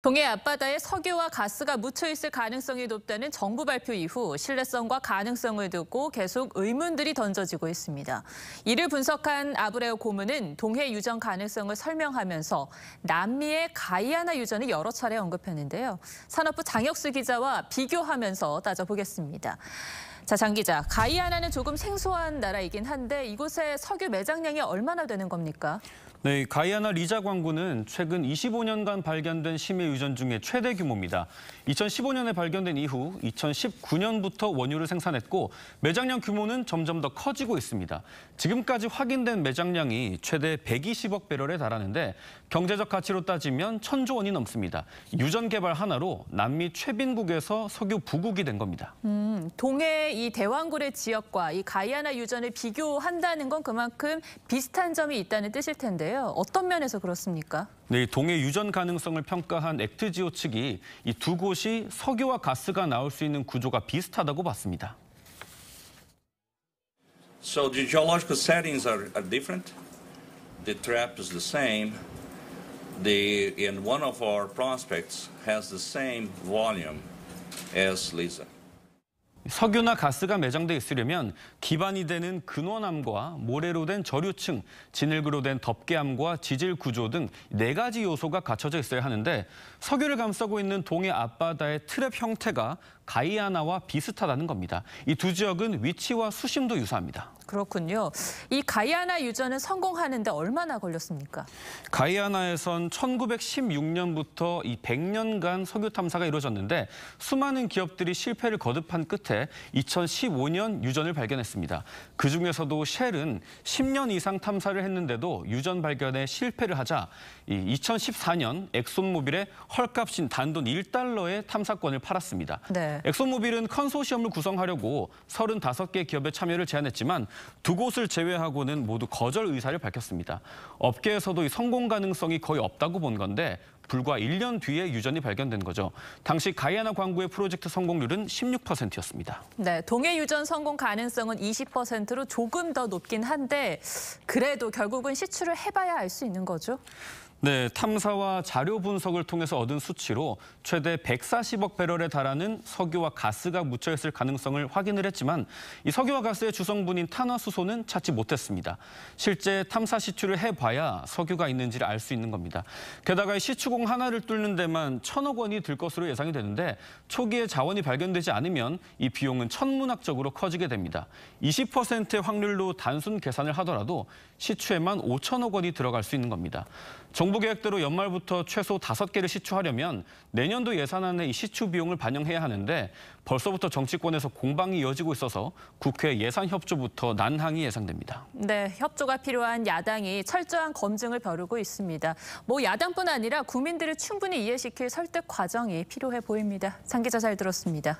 동해 앞바다에 석유와 가스가 묻혀 있을 가능성이 높다는 정부 발표 이후 신뢰성과 가능성을 두고 계속 의문들이 던져지고 있습니다. 이를 분석한 아브레오 고문은 동해 유전 가능성을 설명하면서 남미의 가이아나 유전을 여러 차례 언급했는데요. 산업부 장혁수 기자와 비교하면서 따져보겠습니다. 자, 장 기자, 가이아나는 조금 생소한 나라이긴 한데 이곳의 석유 매장량이 얼마나 되는 겁니까? 네, 가이아나 리자 광구는 최근 25년간 발견된 심해 유전 중에 최대 규모입니다. 2015년에 발견된 이후 2019년부터 원유를 생산했고 매장량 규모는 점점 더 커지고 있습니다. 지금까지 확인된 매장량이 최대 120억 배럴에 달하는데 경제적 가치로 따지면 1,000조 원이 넘습니다. 유전 개발 하나로 남미 최빈국에서 석유 부국이 된 겁니다. 동해 이 대왕굴의 지역과 이 가이아나 유전을 비교한다는 건 그만큼 비슷한 점이 있다는 뜻일 텐데요. 어떤 면에서 그렇습니까? 네, 동해 유전 가능성을 평가한 액트지오 측이 이 두 곳이 석유와 가스가 나올 수 있는 구조가 비슷하다고 봤습니다. So the geological settings are different. The trap is the same. And one of our prospects has the same volume as Liza. 석유나 가스가 매장돼 있으려면 기반이 되는 근원암과 모래로 된 저류층, 진흙으로 된 덮개암과 지질 구조 등 4가지 요소가 갖춰져 있어야 하는데 석유를 감싸고 있는 동해 앞바다의 트랩 형태가 가이아나와 비슷하다는 겁니다. 이 두 지역은 위치와 수심도 유사합니다. 그렇군요. 이 가이아나 유전은 성공하는데 얼마나 걸렸습니까? 가이아나에선 1916년부터 이 100년간 석유 탐사가 이루어졌는데 수많은 기업들이 실패를 거듭한 끝에 2015년 유전을 발견했습니다. 그중에서도 쉘은 10년 이상 탐사를 했는데도 유전 발견에 실패를 하자 2014년 엑손모빌에 헐값인 단돈 1달러의 탐사권을 팔았습니다. 네. 엑손모빌은 컨소시엄을 구성하려고 35개 기업의 참여를 제안했지만 두 곳을 제외하고는 모두 거절 의사를 밝혔습니다. 업계에서도 이 성공 가능성이 거의 없다고 본 건데 불과 1년 뒤에 유전이 발견된 거죠. 당시 가이아나 광구의 프로젝트 성공률은 16%였습니다. 네, 동해 유전 성공 가능성은 20%로 조금 더 높긴 한데 그래도 결국은 시추를 해봐야 알 수 있는 거죠? 네, 탐사와 자료 분석을 통해서 얻은 수치로 최대 140억 배럴에 달하는 석유와 가스가 묻혀 있을 가능성을 확인을 했지만 이 석유와 가스의 주성분인 탄화수소는 찾지 못했습니다. 실제 탐사 시추를 해봐야 석유가 있는지를 알 수 있는 겁니다. 게다가 이 시추공 하나를 뚫는 데만 1,000억 원이 들 것으로 예상이 되는데 초기에 자원이 발견되지 않으면 이 비용은 천문학적으로 커지게 됩니다. 20%의 확률로 단순 계산을 하더라도 시추에만 5천억 원이 들어갈 수 있는 겁니다. 정부 계획대로 연말부터 최소 5개를 시추하려면 내년도 예산안에 이 시추 비용을 반영해야 하는데 벌써부터 정치권에서 공방이 이어지고 있어서 국회 예산 협조부터 난항이 예상됩니다. 네, 협조가 필요한 야당이 철저한 검증을 벼르고 있습니다. 야당뿐 아니라 국민들을 충분히 이해시킬 설득 과정이 필요해 보입니다. 장 기자 잘 들었습니다.